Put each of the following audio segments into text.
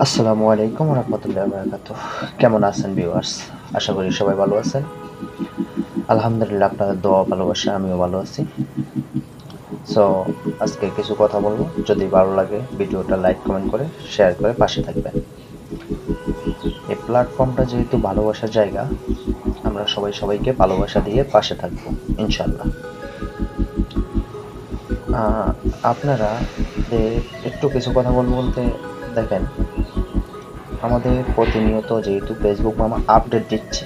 আসসালামু আলাইকুম রহমতুল্লাহি ওয়া বারাকাতুহু। কেমন আছেন ভিউয়ার্স? আশা করি সবাই ভালো আছেন। আলহামদুলিল্লাহ, আপনাদের দোয়া ভালোবাসায় আমিও ভালো আছি। সো আজকে কিছু কথা বলবো। যদি ভালো লাগে ভিডিওটা লাইক, কমেন্ট করে শেয়ার করে পাশে থাকবেন। এই প্ল্যাটফর্মটা যেহেতু ভালোবাসার জায়গা, আমরা সবাই সবাইকে ভালোবাসা দিয়ে পাশে থাকবো ইনশাল্লাহ। আপনারা একটু কিছু কথা বলতে দেখেন, আমাদের প্রতিনিয়ত যেহেতু ফেসবুক মামা আপডেট দিচ্ছে,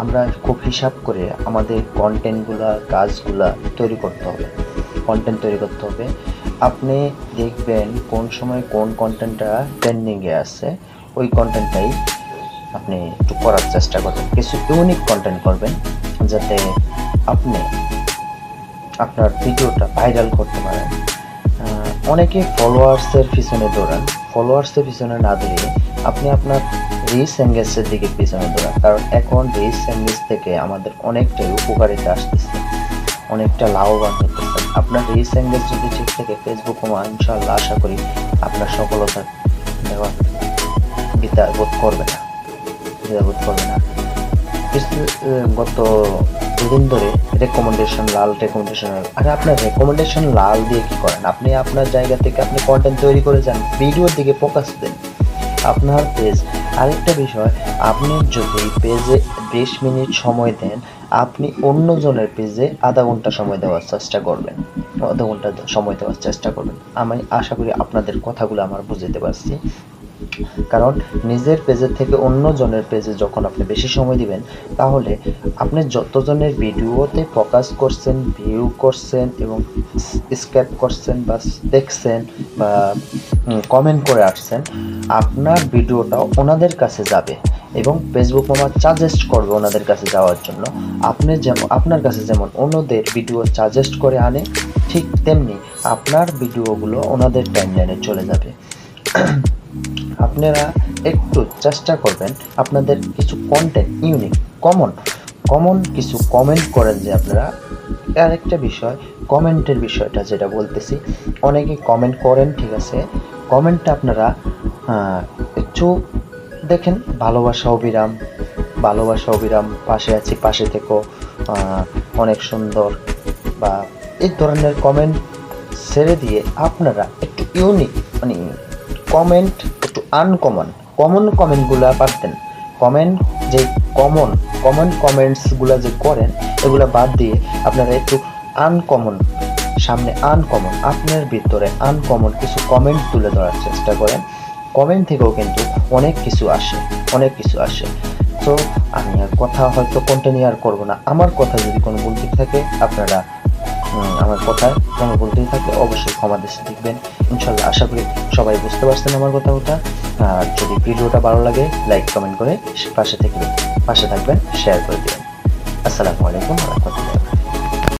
আমরা খুব হিসাব করে আমাদের কন্টেন্টগুলা, কাজগুলা কন্টেন্ট তৈরি করতে হবে। আপনি দেখবেন কোন সময় কোন কন্টেন্টটা ট্রেন্ডিংয়ে আছে, ওই কন্টেন্টটাই আপনি একটু করার চেষ্টা করবেন। কিছু ইউনিক কন্টেন্ট করবেন যাতে আপনি আপনার ভিডিওটা ভাইরাল করতে পারেন। অনেকে ফলোয়ার্সের পিছনে দৌড়ান, ফলোয়ার্সের পিছনে না দৌড়িয়ে আপনি আপনার রিচ এঙ্গেজের দিকে পিছনে দৌড়ান। কারণ এখন রিচ এঙ্গেজ থেকে আমাদের অনেকটাই উপকারিতা আসতেছে, অনেকটা লাভবান হতেছে। আপনার রিচ এঙ্গেজ যদি ঠিক থাকে, ফেসবুক ইনশাআল্লাহ আশা করি আপনার সফলতা দেওয়া দ্বিধাবোধ করবে না। গত দুদিন ধরে লাল রেকমেন্ডেশন, আর আপনার রেকমেন্ডেশন লাল দিয়ে কি করেন? আপনি আপনার জায়গা থেকে আপনি কন্টেন্ট তৈরি করে যান, ভিডিওর দিকে ফোকাস দেন। আপনার পেজ, আরেকটা বিষয়, আপনি যদি পেজে 20 মিনিট সময় দেন, আপনি অন্যজনের পেজে আধা ঘন্টা সময় দেওয়ার চেষ্টা করবেন। আমি আশা করি আপনাদের কথাগুলো আমার বুঝতে পারছি। কারণ নিজের পেজের থেকে অন্যজনের পেজে যখন আপনি বেশি সময় দিবেন, তাহলে আপনি যতজনের ভিডিওতে ফোকাস করছেন, ভিউ করছেন এবং স্ক্যাপ করছেন বা দেখছেন বা কমেন্ট করে আসছেন, আপনার ভিডিওটা ওনাদের কাছে যাবে এবং ফেসবুক মামা সাজেস্ট করবে ওনাদের কাছে যাওয়ার জন্য। আপনার কাছে যেমন অন্যদের ভিডিও সাজেস্ট করে আনে, ঠিক তেমনি আপনার ভিডিওগুলো ওনাদের টাইমলাইনে চলে যাবে। আপনারা একটু চেষ্টা করবেন আপনাদের কিছু কন্টেন্ট ইউনিক, কমন কিছু কমেন্ট করেন যে আপনারা। আরেকটা বিষয়, কমেন্টের বিষয়টা যেটা বলতেছি, অনেকে কমেন্ট করেন, ঠিক আছে, কমেন্টটা আপনারা একটু দেখেন, ভালোবাসা অবিরাম, পাশে আছি, পাশে থেকো, অনেক সুন্দর, বা এই ধরনের কমেন্ট ছেড়ে দিয়ে আপনারা একটু ইউনিক, মানে কমেন্ট একটু কমন কমেন্টগুলো বাদ দেন। যে কমন কমেন্টসগুলো যে করেন, এগুলো বাদ দিয়ে আপনারা একটু আপনার ভিতরে আনকমন কিছু কমেন্ট তুলে ধরার চেষ্টা করেন। কমেন্ট থেকেও কিন্তু অনেক কিছু আসে। তো আমি আর কথা হয়তো কন্টিনিউ আর করবো না। আমার কথা যদি কোনো ভুল থাকে, আপনারা আমার কথায় কোনো বলতেই থাকলে অবশ্যই ক্ষমা দৃষ্টি দেখবেন ইনশাল্লাহ। আশা করি সবাই বুঝতে পারছেন আমার কথাটা। আর যদি ভিডিওটা ভালো লাগে, লাইক, কমেন্ট করে পাশে থাকবেন, শেয়ার করে দেবেন। আসসালামু আলাইকুম ওয়া রাহমাতুল্লাহি।